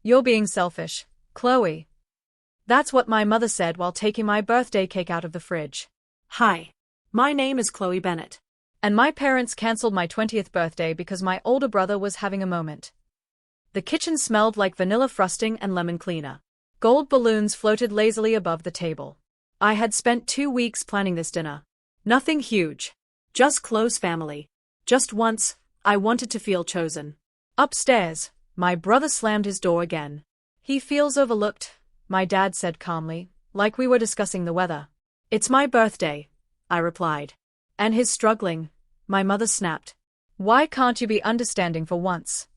You're being selfish, Chloe. That's what my mother said while taking my birthday cake out of the fridge. Hi. My name is Chloe Bennett. And my parents cancelled my 20th birthday because my older brother was having a moment. The kitchen smelled like vanilla frosting and lemon cleaner. Gold balloons floated lazily above the table. I had spent 2 weeks planning this dinner. Nothing huge. Just close family. Just once, I wanted to feel chosen. Upstairs, my brother slammed his door again. He feels overlooked, my dad said calmly, like we were discussing the weather. It's my birthday, I replied. And he's struggling, my mother snapped. Why can't you be understanding for once?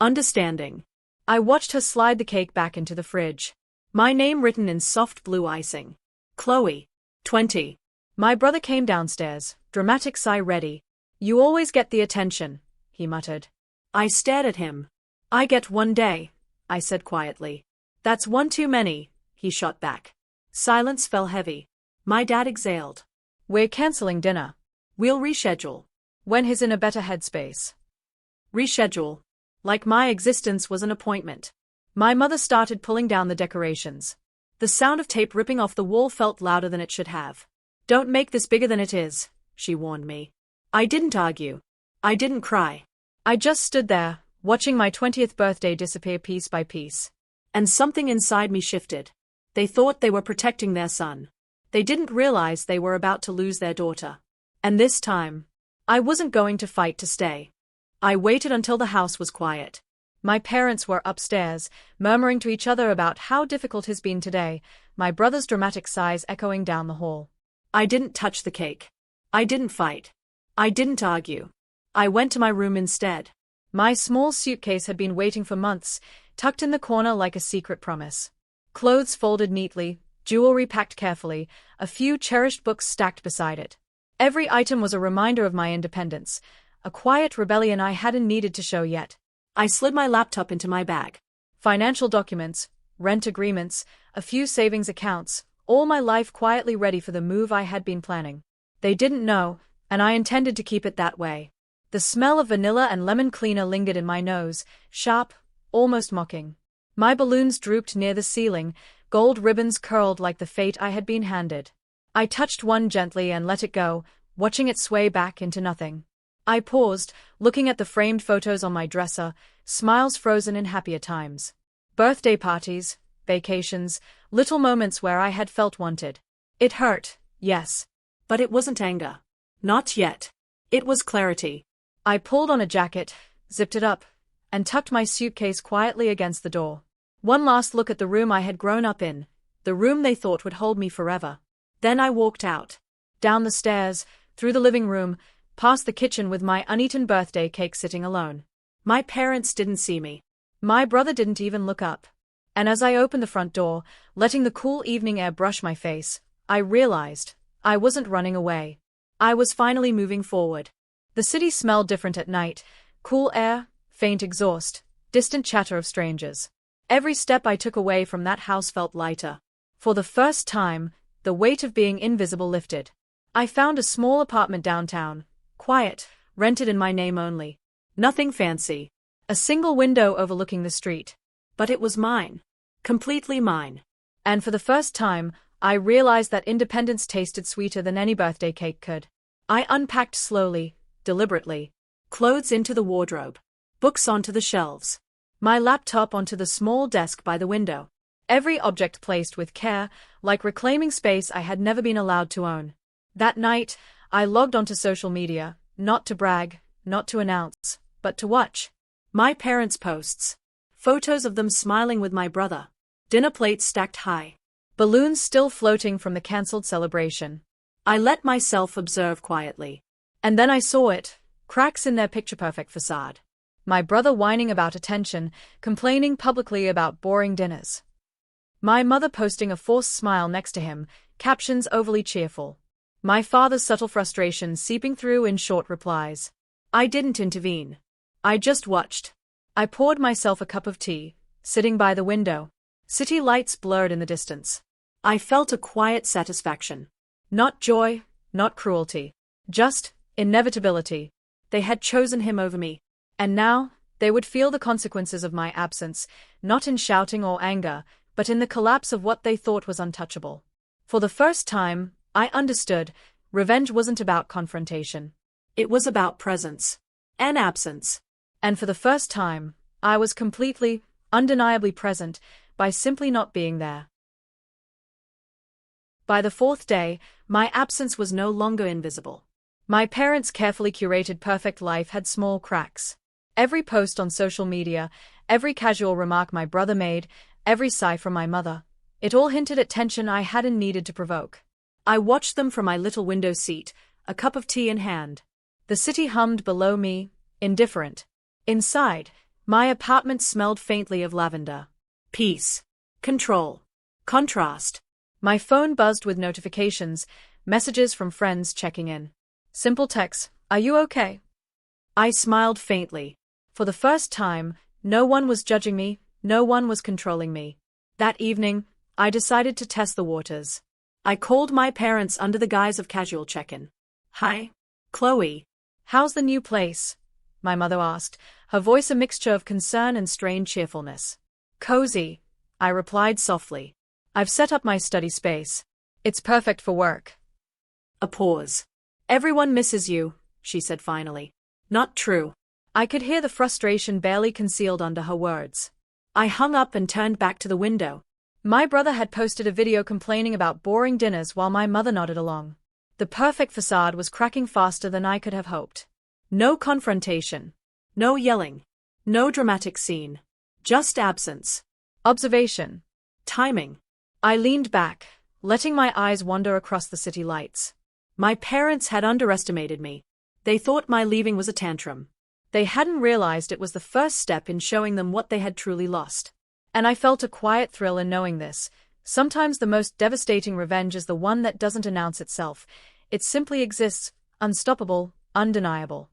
Understanding. I watched her slide the cake back into the fridge. My name written in soft blue icing. Chloe, 20. My brother came downstairs, dramatic sigh ready. You always get the attention, he muttered. I stared at him. I get one day, I said quietly. That's one too many, he shot back. Silence fell heavy. My dad exhaled. We're cancelling dinner. We'll reschedule. When he's in a better headspace. Reschedule. Like my existence was an appointment. My mother started pulling down the decorations. The sound of tape ripping off the wall felt louder than it should have. Don't make this bigger than it is, she warned me. I didn't argue. I didn't cry. I just stood there, watching my 20th birthday disappear piece by piece. And something inside me shifted. They thought they were protecting their son. They didn't realize they were about to lose their daughter. And this time, I wasn't going to fight to stay. I waited until the house was quiet. My parents were upstairs, murmuring to each other about how difficult it's been today, my brother's dramatic sighs echoing down the hall. I didn't touch the cake. I didn't fight. I didn't argue. I went to my room instead. My small suitcase had been waiting for months, tucked in the corner like a secret promise. Clothes folded neatly, jewelry packed carefully, a few cherished books stacked beside it. Every item was a reminder of my independence, a quiet rebellion I hadn't needed to show yet. I slid my laptop into my bag. Financial documents, rent agreements, a few savings accounts, all my life quietly ready for the move I had been planning. They didn't know, and I intended to keep it that way. The smell of vanilla and lemon cleaner lingered in my nose, sharp, almost mocking. My balloons drooped near the ceiling, gold ribbons curled like the fate I had been handed. I touched one gently and let it go, watching it sway back into nothing. I paused, looking at the framed photos on my dresser, smiles frozen in happier times. Birthday parties, vacations, little moments where I had felt wanted. It hurt, yes. But it wasn't anger. Not yet. It was clarity. I pulled on a jacket, zipped it up, and tucked my suitcase quietly against the door. One last look at the room I had grown up in, the room they thought would hold me forever. Then I walked out. Down the stairs, through the living room, past the kitchen with my uneaten birthday cake sitting alone. My parents didn't see me. My brother didn't even look up. And as I opened the front door, letting the cool evening air brush my face, I realized I wasn't running away. I was finally moving forward. The city smelled different at night, cool air, faint exhaust, distant chatter of strangers. Every step I took away from that house felt lighter. For the first time, the weight of being invisible lifted. I found a small apartment downtown, quiet, rented in my name only. Nothing fancy. A single window overlooking the street. But it was mine. Completely mine. And for the first time, I realized that independence tasted sweeter than any birthday cake could. I unpacked slowly, deliberately. Clothes into the wardrobe. Books onto the shelves. My laptop onto the small desk by the window. Every object placed with care, like reclaiming space I had never been allowed to own. That night, I logged onto social media, not to brag, not to announce, but to watch. My parents' posts. Photos of them smiling with my brother. Dinner plates stacked high. Balloons still floating from the cancelled celebration. I let myself observe quietly. And then I saw it, cracks in their picture-perfect facade. My brother whining about attention, complaining publicly about boring dinners. My mother posting a forced smile next to him, captions overly cheerful. My father's subtle frustration seeping through in short replies. I didn't intervene. I just watched. I poured myself a cup of tea, sitting by the window. City lights blurred in the distance. I felt a quiet satisfaction. Not joy, not cruelty. Just inevitability. They had chosen him over me. And now, they would feel the consequences of my absence, not in shouting or anger, but in the collapse of what they thought was untouchable. For the first time, I understood, revenge wasn't about confrontation. It was about presence and absence. And for the first time, I was completely, undeniably present by simply not being there. By the fourth day, my absence was no longer invisible. My parents' carefully curated perfect life had small cracks. Every post on social media, every casual remark my brother made, every sigh from my mother, it all hinted at tension I hadn't needed to provoke. I watched them from my little window seat, a cup of tea in hand. The city hummed below me, indifferent. Inside, my apartment smelled faintly of lavender. Peace. Control. Contrast. My phone buzzed with notifications, messages from friends checking in. Simple texts, "Are you okay?" I smiled faintly. For the first time, no one was judging me, no one was controlling me. That evening, I decided to test the waters. I called my parents under the guise of casual check-in. "Hi, Chloe. How's the new place?" my mother asked, her voice a mixture of concern and strained cheerfulness. "Cozy," I replied softly. "I've set up my study space. It's perfect for work." A pause. "Everyone misses you," she said finally. Not true. I could hear the frustration barely concealed under her words. I hung up and turned back to the window. My brother had posted a video complaining about boring dinners while my mother nodded along. The perfect facade was cracking faster than I could have hoped. No confrontation. No yelling. No dramatic scene. Just absence. Observation. Timing. I leaned back, letting my eyes wander across the city lights. My parents had underestimated me. They thought my leaving was a tantrum. They hadn't realized it was the first step in showing them what they had truly lost. And I felt a quiet thrill in knowing this. Sometimes the most devastating revenge is the one that doesn't announce itself. It simply exists, unstoppable, undeniable.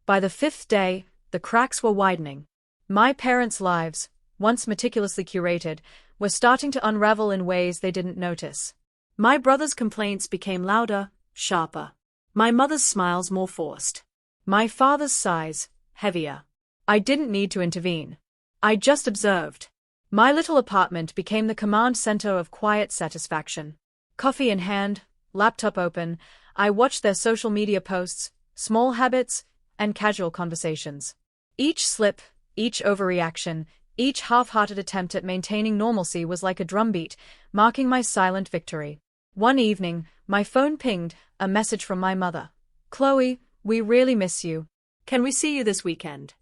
By the fifth day, the cracks were widening. My parents' lives, once meticulously curated, were starting to unravel in ways they didn't notice. My brother's complaints became louder, sharper. My mother's smiles more forced. My father's sighs, heavier. I didn't need to intervene. I just observed. My little apartment became the command center of quiet satisfaction. Coffee in hand, laptop open, I watched their social media posts, small habits, and casual conversations. Each slip, each overreaction, each half-hearted attempt at maintaining normalcy was like a drumbeat, marking my silent victory. One evening, my phone pinged, a message from my mother. "Chloe, we really miss you. Can we see you this weekend?"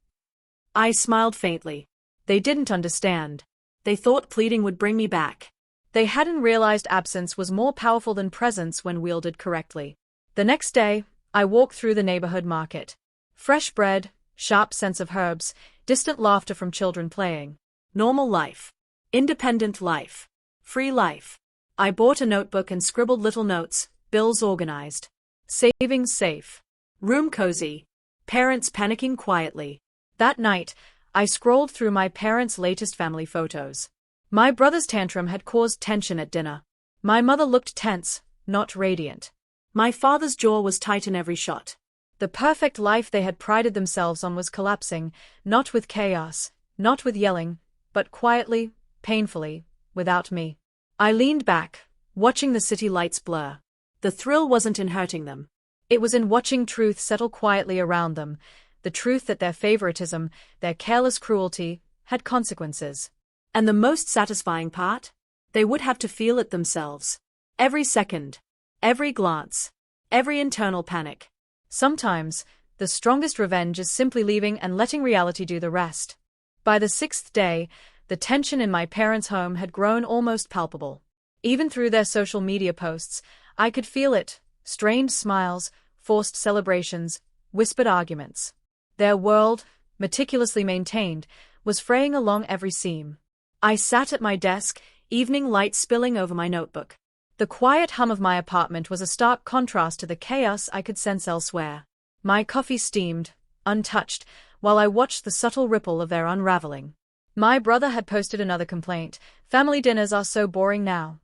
I smiled faintly. They didn't understand. They thought pleading would bring me back. They hadn't realized absence was more powerful than presence when wielded correctly. The next day, I walked through the neighborhood market. Fresh bread, sharp scents of herbs, distant laughter from children playing. Normal life. Independent life. Free life. I bought a notebook and scribbled little notes, bills organized. Savings safe. Room cozy. Parents panicking quietly. That night, I scrolled through my parents' latest family photos. My brother's tantrum had caused tension at dinner. My mother looked tense, not radiant. My father's jaw was tight in every shot. The perfect life they had prided themselves on was collapsing, not with chaos, not with yelling, but quietly, painfully, without me. I leaned back, watching the city lights blur. The thrill wasn't in hurting them. It was in watching truth settle quietly around them, the truth that their favoritism, their careless cruelty, had consequences. And the most satisfying part? They would have to feel it themselves. Every second. Every glance. Every internal panic. Sometimes, the strongest revenge is simply leaving and letting reality do the rest. By the sixth day, the tension in my parents' home had grown almost palpable. Even through their social media posts, I could feel it, strained smiles, forced celebrations, whispered arguments. Their world, meticulously maintained, was fraying along every seam. I sat at my desk, evening light spilling over my notebook. The quiet hum of my apartment was a stark contrast to the chaos I could sense elsewhere. My coffee steamed, untouched, while I watched the subtle ripple of their unraveling. My brother had posted another complaint: "Family dinners are so boring now."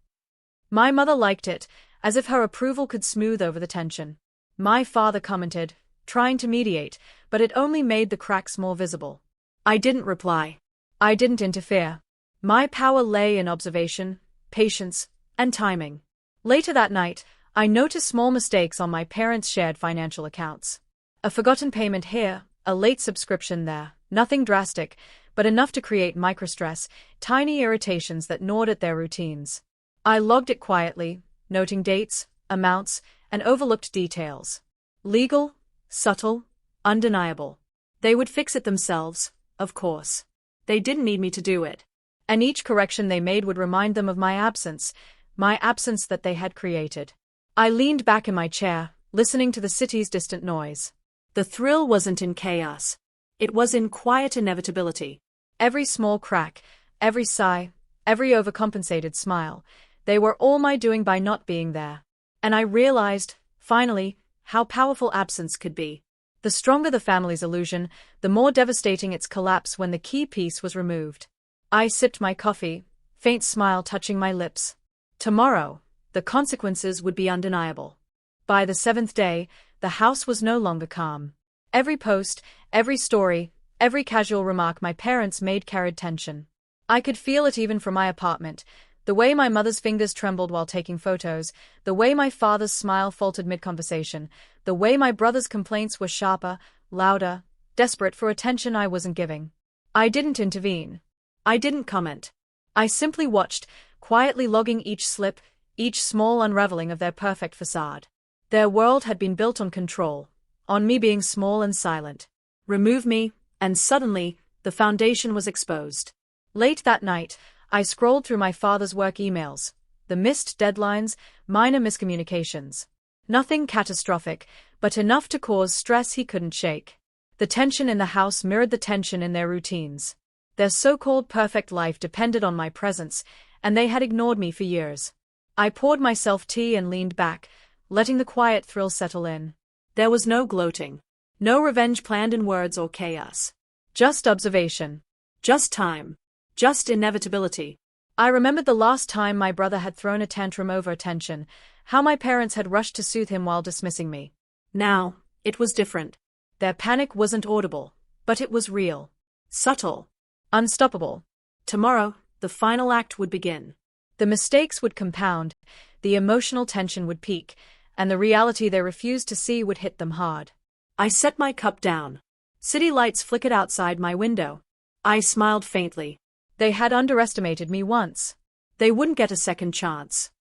My mother liked it, as if her approval could smooth over the tension. My father commented, trying to mediate, but it only made the cracks more visible. I didn't reply. I didn't interfere. My power lay in observation, patience, and timing. Later that night, I noticed small mistakes on my parents' shared financial accounts. A forgotten payment here, a late subscription there, nothing drastic, but enough to create microstress, tiny irritations that gnawed at their routines. I logged it quietly, noting dates, amounts, and overlooked details. Legal, subtle, undeniable. They would fix it themselves, of course. They didn't need me to do it. And each correction they made would remind them of my absence that they had created. I leaned back in my chair, listening to the city's distant noise. The thrill wasn't in chaos. It was in quiet inevitability. Every small crack, every sigh, every overcompensated smile, they were all my doing by not being there. And I realized, finally, how powerful absence could be. The stronger the family's illusion, the more devastating its collapse when the key piece was removed. I sipped my coffee, faint smile touching my lips. Tomorrow, the consequences would be undeniable. By the 7th day, the house was no longer calm. Every post, every story, every casual remark my parents made carried tension. I could feel it even from my apartment, the way my mother's fingers trembled while taking photos, the way my father's smile faltered mid-conversation, the way my brother's complaints were sharper, louder, desperate for attention I wasn't giving. I didn't intervene. I didn't comment. I simply watched, quietly logging each slip, each small unraveling of their perfect facade. Their world had been built on control, on me being small and silent. Remove me, and suddenly, the foundation was exposed. Late that night, I scrolled through my father's work emails, the missed deadlines, minor miscommunications. Nothing catastrophic, but enough to cause stress he couldn't shake. The tension in the house mirrored the tension in their routines. Their so-called perfect life depended on my presence, and they had ignored me for years. I poured myself tea and leaned back, letting the quiet thrill settle in. There was no gloating. No revenge planned in words or chaos. Just observation. Just time. Just inevitability. I remembered the last time my brother had thrown a tantrum over tension, how my parents had rushed to soothe him while dismissing me. Now, it was different. Their panic wasn't audible, but it was real. Subtle. Unstoppable. Tomorrow, the final act would begin. The mistakes would compound, the emotional tension would peak, and the reality they refused to see would hit them hard. I set my cup down. City lights flickered outside my window. I smiled faintly. They had underestimated me once. They wouldn't get a second chance.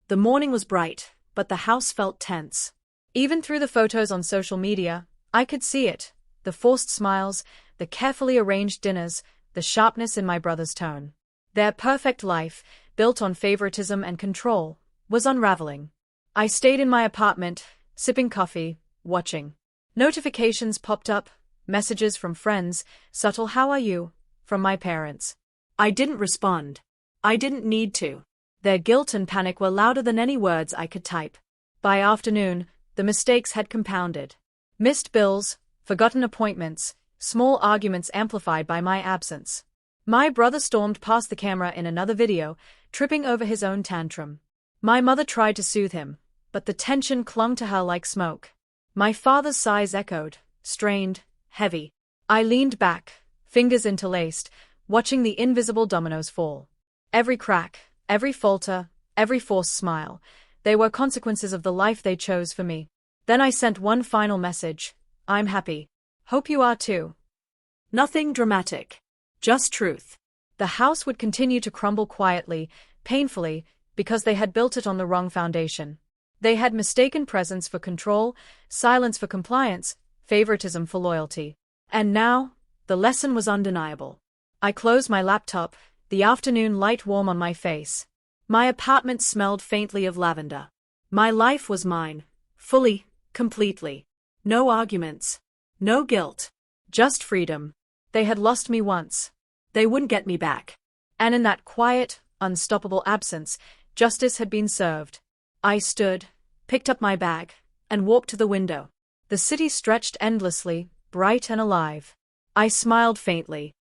The morning was bright, but the house felt tense. Even through the photos on social media, I could see it. The forced smiles, the carefully arranged dinners, the sharpness in my brother's tone. Their perfect life, built on favoritism and control, was unraveling. I stayed in my apartment, sipping coffee, watching. Notifications popped up, messages from friends, subtle "how are you?" from my parents. I didn't respond. I didn't need to. Their guilt and panic were louder than any words I could type. By afternoon, the mistakes had compounded. Missed bills, forgotten appointments, small arguments amplified by my absence. My brother stormed past the camera in another video, tripping over his own tantrum. My mother tried to soothe him, but the tension clung to her like smoke. My father's sighs echoed, strained, heavy. I leaned back, fingers interlaced, watching the invisible dominoes fall. Every crack, every falter, every forced smile, they were consequences of the life they chose for me. Then I sent one final message: I'm happy. Hope you are too. Nothing dramatic. Just truth. The house would continue to crumble quietly, painfully, because they had built it on the wrong foundation. They had mistaken presence for control, silence for compliance, favoritism for loyalty. And now, the lesson was undeniable. I closed my laptop, the afternoon light warm on my face. My apartment smelled faintly of lavender. My life was mine, fully, completely. No arguments. No guilt. Just freedom. They had lost me once. They wouldn't get me back. And in that quiet, unstoppable absence, justice had been served. I stood, picked up my bag, and walked to the window. The city stretched endlessly, bright and alive. I smiled faintly.